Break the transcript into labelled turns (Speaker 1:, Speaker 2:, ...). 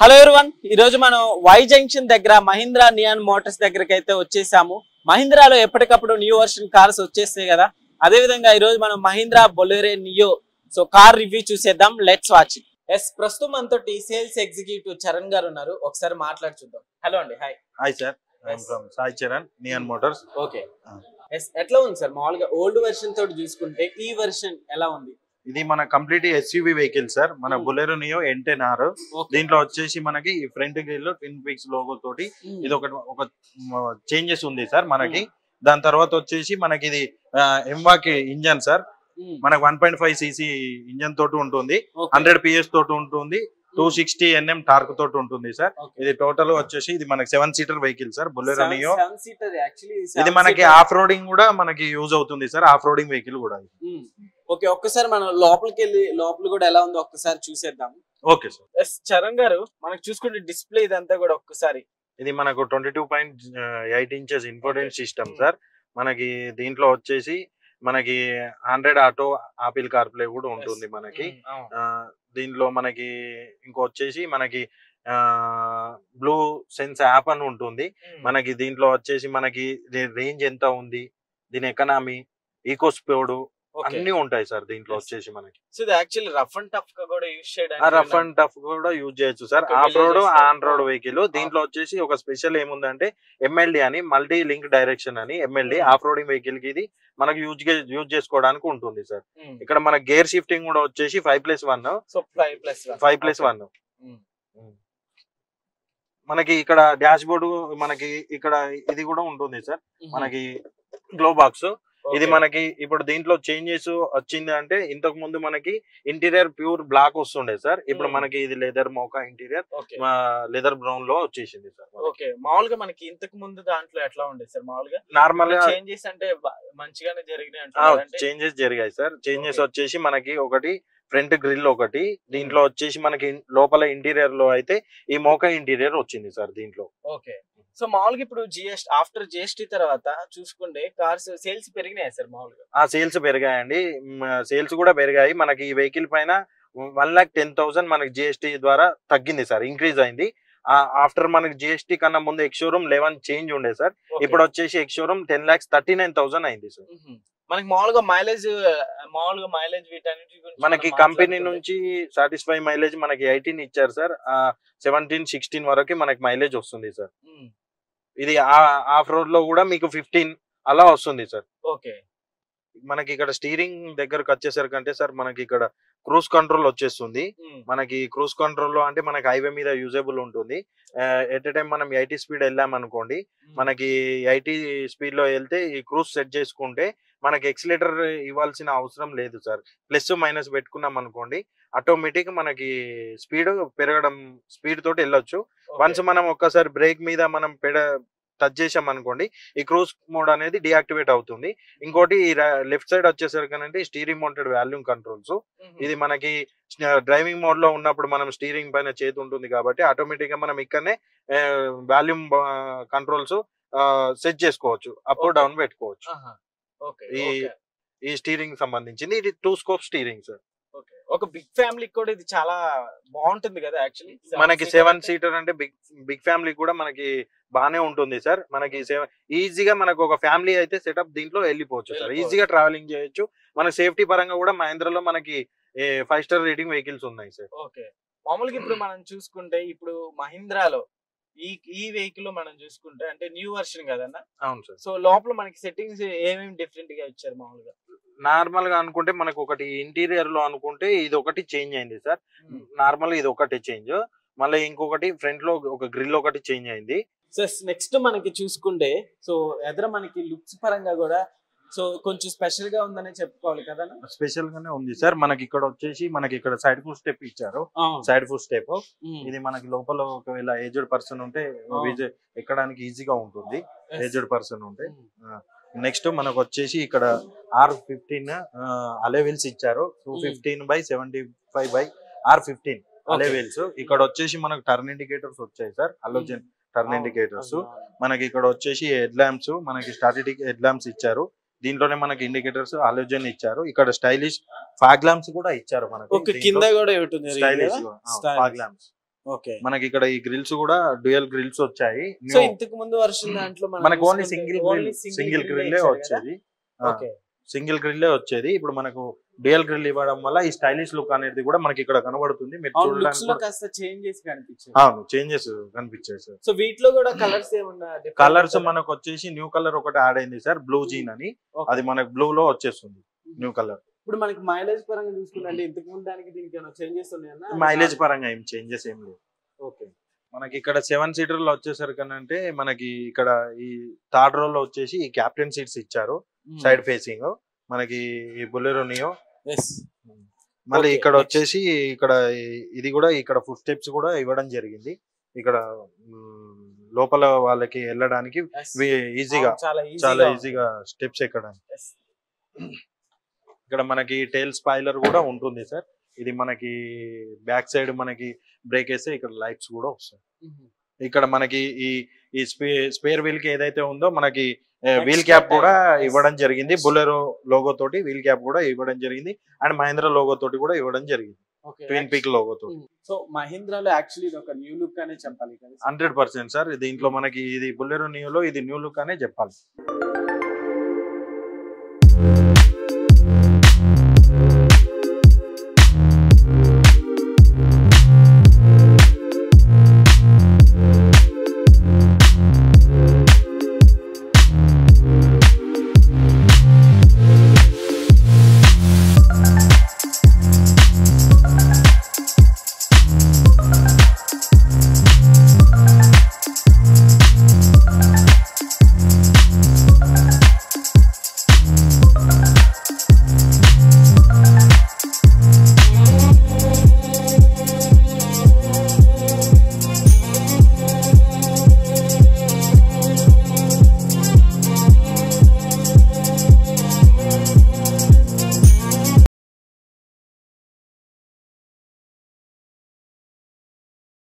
Speaker 1: Hello everyone, ఈ రోజు మనం వై జంక్షన్ దగ్గర మహీంద్రా నియాన్ మోటార్స్ దగ్గరికి అయితే వచ్చేసాము. మహీంద్రాలో ఎప్పటికప్పుడు న్యూ వర్షన్ కార్స్ వచ్చేస్తాయి కదా, అదే విధంగా ఈ రోజు మనం Mahindra Bolero Neo car review చూసేద్దాం. Let's watch. ఎస్, ప్రస్తుతం మనతో సేల్స్ ఎగ్జిక్యూటివ్ చరణ్ గారు ఉన్నారు. ఒకసారి మాట్లాడి చూద్దాం. హలో అండి. Hi.
Speaker 2: Hi sir, from Sai Charan, Neon Motors.
Speaker 1: Okay. Yes, ఎట్లా ఉంది సార్ మామూలుగా ఓల్డ్ వెర్షన్ తోటి చూసుకుంటే ఈ వెర్షన్ ఎలా ఉంది?
Speaker 2: ఇది మన కంప్లీట్ ఎస్యూవి వెహికల్ సార్, మన బొలెరో నియో N10R. దీంట్లో వచ్చేసి మనకి front grille twin peaks logo తోటి ఇది ఒక చేంజెస్ ఉంది సార్ మనకి. దాని తర్వాత వచ్చేసి మనకి ఇది ఎంవాకి ఇంజన్ సార్, మనకి 1.5 cc ఇంజన్ తోటి ఉంటుంది, 100 PS తోటి ఉంటుంది, 260 Nm టార్క్ తోటి ఉంటుంది సార్. ఇది టోటల్ వచ్చేసి ఇది మనకి 7 seater vehicle sir Bolero neo. ఇది మనకి ఆఫ్ రోడింగ్ కూడా మనకి యూజ్ అవుతుంది సార్, ఆఫ్ రోడింగ్ వెహికల్ కూడా.
Speaker 1: ఓకే, ఒక్కసారి మనం లోపలికి వెళ్ళి లోపల కూడా ఎలా ఉందో ఒక్కసారి చూసేద్దాం.
Speaker 2: Okay sir.
Speaker 1: ఎస్ చరణ్ గారు, మనకు చూసుకుంటే డిస్ప్లే ఇదంతా కూడా ఒక్కసారి
Speaker 2: ఇది మనకు 22.8 ఇంచెస్ ఇన్ఫోటైన్మెంట్ సిస్టమ్ సార్. మనకి దీంట్లో వచ్చేసి మనకి 100 ఆటో ఆపిల్ కార్ప్లే కూడా ఉంటుంది మనకి. దీంట్లో మనకి ఇంకొచ్చేసి మనకి బ్లూ సెన్స్ యాప్ అని ఉంటుంది మనకి. దీంట్లో వచ్చేసి మనకి రేంజ్ ఎంత ఉంది, దీని ఎకనామీ, ఈకో స్పీడ్ అన్ని ఉంటాయి సార్ దీంట్లో వచ్చేసి మనకి.
Speaker 1: సో ఇది యాక్చువల్లీ రఫ్ అండ్ టఫ్ గా కూడా యూజ్ చేయడానికి,
Speaker 2: రఫ్ అండ్ టఫ్ కూడా యూజ్ చేయొచ్చు sir. Of road, on road vehicle. దీంట్లో వచ్చేసి ఒక స్పెషల్ ఏముందంటే MLD అని, మల్టీ లింక్ డైరెక్షన్ అని. MLD ఆఫ్ రోడింగ్ వెహికల్ కి ఇది మనకి యూజ్ చేసుకోవడానికి ఉంటుంది సార్. ఇక్కడ మన గేర్ షిఫ్టింగ్ కూడా వచ్చేసి 5+1.
Speaker 1: సో 5+1
Speaker 2: మనకి ఇక్కడ డాష్ బోర్డు మనకి ఇక్కడ ఇది కూడా ఉంటుంది సార్ మనకి, గ్లో బాక్స్. ఇది మనకి ఇప్పుడు దీంట్లో చేంజెస్ వచ్చింది అంటే, ఇంతకు ముందు మనకి ఇంటీరియర్ ప్యూర్ బ్లాక్ వస్తుండే సార్, ఇప్పుడు మనకి ఇది లెదర్ మోకా ఇంటీరియర్ లెదర్ బ్రౌన్ లో వచ్చేసింది సార్.
Speaker 1: ఓకే, మామూలుగా మనకి ఇంతకు ముందు దాంట్లో ఎట్లా ఉండేది సార్? మామూలుగా
Speaker 2: నార్మల్
Speaker 1: చేంజెస్ అంటే మంచిగానే జరిగినాయి.
Speaker 2: చేంజెస్ జరిగాయి సార్. చేంజెస్ వచ్చేసి మనకి ఒకటి ఫ్రంట్ గ్రిల్ ఒకటి, దీంట్లో వచ్చేసి మనకి లోపల ఇంటీరియర్ లో అయితే ఈ మోకా ఇంటీరియర్ వచ్చింది సార్ దీంట్లో.
Speaker 1: ఓకే, సో మామూలుగా ఇప్పుడు ఆఫ్టర్ జిఎస్టీ తర్వాత చూసుకుంటే కార్స్ సేల్స్ పెరిగినాయి సార్ మామూలుగా?
Speaker 2: సేల్స్ పెరిగాయండి, సేల్స్ కూడా పెరిగాయి. మనకి ఈ వెహికల్ పైన 1,10,000 మనకి జిఎస్టీ ద్వారా తగ్గింది సార్, ఇంక్రీజ్ అయింది. ఆఫ్టర్ మనకి జిఎస్టీ కన్నా ముందు ఎక్స్ షోరూమ్ 11 చేంజ్ ఉండే సార్, ఇప్పుడు వచ్చేసి ఎక్స్ షోరూమ్ 10,39,000 అయింది సార్.
Speaker 1: మనకి మామూలుగా మైలేజ్ వీటన్నిటి
Speaker 2: మనకి కంపెనీ నుంచి సాటిస్ఫై మైలేజ్ మనకి 18 ఇచ్చారు సార్, 17-16 వరకు మనకి మైలేజ్ వస్తుంది సార్. ఇది ఆఫ్ రోడ్ లో కూడా మీకు 15 అలా వస్తుంది సార్.
Speaker 1: ఓకే, మనకి
Speaker 2: ఇక్కడ స్టీరింగ్ దగ్గరకు వచ్చేసరికి అంటే సార్ మనకి ఇక్కడ క్రూజ్ కంట్రోల్ వచ్చేస్తుంది. మనకి క్రూజ్ కంట్రోల్ లో అంటే మనకి హైవే మీద యూజబుల్ ఉంటుంది. ఎట్ ఎ టైం మనం 80 స్పీడ్ వెళ్ళామనుకోండి, మనకి 80 స్పీడ్ లో వెళ్తే ఈ క్రూజ్ సెట్ చేసుకుంటే మనకి ఎక్సిలేటర్ ఇవ్వాల్సిన అవసరం లేదు సార్. ప్లస్ మైనస్ పెట్టుకున్నాం అనుకోండి, ఆటోమేటిక్ మనకి స్పీడ్ పెరగడం, స్పీడ్ తోటి వెళ్ళొచ్చు. వన్స్ మనం ఒక్కసారి బ్రేక్ మీద మనం టచ్ చేసాం అనుకోండి, ఈ క్రూజ్ మోడ్ అనేది డియాక్టివేట్ అవుతుంది. ఇంకోటి లెఫ్ట్ సైడ్ వచ్చేసరికి స్టీరింగ్ మౌంటెడ్ వాల్యూమ్ కంట్రోల్స్. ఇది మనకి డ్రైవింగ్ మోడ్ లో ఉన్నప్పుడు మనం స్టీరింగ్ పైన చేతి ఉంటుంది కాబట్టి ఆటోమేటిక్ గా మనం ఇక్కడనే వాల్యూమ్ కంట్రోల్స్ సెట్ చేసుకోవచ్చు, అప్ డౌన్ పెట్టుకోవచ్చు. ఈ స్టీరింగ్ సంబంధించింది ఇది 2 స్కోప్ స్టీరింగ్ సార్.
Speaker 1: ఒక బిగ్ ఫ్యామిలీ కూడా ఇది చాలా బాగుంటుంది కదా యాక్చువల్లీ.
Speaker 2: మనకి 7 సీటర్ అంటే బిగ్ ఫ్యామిలీ కూడా మనకి బానే ఉంటుంది సార్. మనకి ఈజీగా మనకు ఒక ఫ్యామిలీ అయితే సెటప్ దీంట్లో వెళ్ళిపోవచ్చు సార్, ఈజీగా ట్రావెలింగ్ చేయొచ్చు. మన సేఫ్టీ పరంగా కూడా మహీంద్రాలో మనకి 5 స్టార్ రేటింగ్ వెహికల్స్ ఉన్నాయి సార్.
Speaker 1: ఓకే, మామూలుగా ఇప్పుడు మనం చూసుకుంటే ఇప్పుడు మహీంద్రాలో ఈ వెహికల్ మనం చూసుకుంటే అంటే న్యూ వర్షన్ కదన్నా?
Speaker 2: అవును సార్.
Speaker 1: సో లోపల మనకి సెట్టింగ్స్ ఏమేమి డిఫరెంట్ గా ఇచ్చారు? మామూలుగా
Speaker 2: నార్మల్ గా అనుకుంటే మనకు ఒకటి ఇంటీరియర్ లో అనుకుంటే ఇది ఒకటి చేంజ్ అయింది సార్. నార్మల్ ఇది ఒకటి చేంజ్, మళ్ళీ ఇంకొకటి ఫ్రంట్ లో ఒక గ్రిల్ ఒకటి చేంజ్ అయింది.
Speaker 1: సో నెక్స్ట్ మనకి చూసుకుంటే సో ఎదురు మనకి లుక్స్ పరంగా కూడా సో కొంచెం స్పెషల్ గా ఉందనే చెప్పుకోవాలి కదా?
Speaker 2: స్పెషల్ గానే ఉంది సార్. మనకి ఇక్కడ వచ్చేసి మనకి ఇక్కడ సైడ్ ఫుట్ స్టెప్ ఇచ్చారు, సైడ్ ఫుట్ స్టెప్. ఇది మనకి లోపల ఒకవేళ ఏజ్డ్ పర్సన్ ఉంటే ఎక్కడానికి ఈజీగా ఉంటుంది, ఏజ్డ్ పర్సన్ ఉంటే. నెక్స్ట్ మనకు వచ్చేసి ఇక్కడ R15 అలే వీల్స్ ఇచ్చారు, 215/75/R15 అలే వీల్స్. ఇక్కడ వచ్చేసి మనకు టర్న్ ఇండికేటర్స్ వచ్చాయి సార్, హలోజన్ టర్న్ ఇండికేటర్స్. మనకి ఇక్కడ వచ్చేసి హెడ్ ల్యాంప్స్, మనకి స్టాటిక్ హెడ్ ల్యాంప్స్ ఇచ్చారు. దీంట్లోనే మనకి ఇండికేటర్స్ హాలోజన్ ఇచ్చారు. ఇక్కడ స్టైలిష్ ఫాగ్ ల్యాంప్స్ కూడా ఇచ్చారు మనకి,
Speaker 1: కింద కూడా
Speaker 2: స్టైలిష్ ఫాగ్ ల్యాంప్స్.
Speaker 1: ఓకే.
Speaker 2: మనకి ఇక్కడ ఈ గ్రిల్స్ కూడా డ్యూయల్ గ్రిల్స్ వచ్చాయి.
Speaker 1: సో ఇంతకు ముందు వర్షన్ దాంట్లో
Speaker 2: మనకు ఓన్లీ సింగిల్ గ్రిల్లే వచ్చేది.
Speaker 1: ఓకే.
Speaker 2: సింగిల్ గ్రిల్లే వచ్చేది. ఇప్పుడు మనకు డ్యూయల్ గ్రిల్ ఇవ్వడం వల్ల ఈ స్టైలిష్ లుక్ అనేది కూడా మనకి ఇక్కడ కనబడుతుంది. మీరు చేంజెస్ కనిపించాయి సార్.
Speaker 1: సో వీటిలో కూడా కలర్స్ ఏమన్నా?
Speaker 2: కలర్స్ మనకు వచ్చేసి న్యూ కలర్ ఒకటి యాడ్ అయింది సార్, బ్లూ జీన్ అని. అది మనకు బ్లూ లో వచ్చేస్తుంది న్యూ కలర్.
Speaker 1: ఇప్పుడు మనకి మైలేజ్ పరంగా చూసుకుంటే ఇంతకు ముందు దానికి దీనికి ఏమైనా చేంజెస్ ఉన్నాయన్నా?
Speaker 2: మైలేజ్ పరంగా ఏం చేంజెస్ ఏం లేవు.
Speaker 1: ఓకే.
Speaker 2: మనకి ఇక్కడ 7 సీటర్ లో వచ్చేసరికి అంటే మనకి ఇక్కడ ఈ థర్డ్ రో లో వచ్చేసి ఈ క్యాప్టెన్ సీట్స్ ఇచ్చారు సైడ్ ఫేసింగ్ మనకి ఈ బొలెరో నియో. మళ్ళీ ఇక్కడ వచ్చేసి ఇక్కడ ఇది కూడా ఇక్కడ ఫుట్ స్టెప్స్ కూడా ఇవ్వడం జరిగింది. ఇక్కడ లోపల వాళ్ళకి వెళ్ళడానికి ఈజీగా చాలా ఈజీగా స్టెప్స్ ఎక్కడానికి. ఇక్కడ మనకి టైల్ స్పాయిలర్ కూడా ఉంటుంది సార్. ఇది మనకి బ్యాక్ సైడ్ మనకి బ్రేక్ వేస్తే ఇక్కడ లైట్స్ కూడా వస్తాయి. ఇక్కడ మనకి ఈ స్పేర్ వీల్ కి ఏదైతే ఉందో మనకి వీల్ క్యాప్ కూడా ఇవ్వడం జరిగింది. బొలెరో లోగో తోటి వీల్ క్యాప్ కూడా ఇవ్వడం జరిగింది. అండ్ మహీంద్రా లోగో తోటి కూడా ఇవ్వడం జరిగింది, ట్విన్ పీక్ లోగో తోటి.
Speaker 1: సో మహీంద్రాలో యాక్చువల్లీ ఇది ఒక న్యూ లుక్ అనే చెప్పాలి.
Speaker 2: 100% సార్. దీంట్లో మనకి ఇది బొలెరో నియోలో ఇది న్యూ లుక్ అనే చెప్పాలి.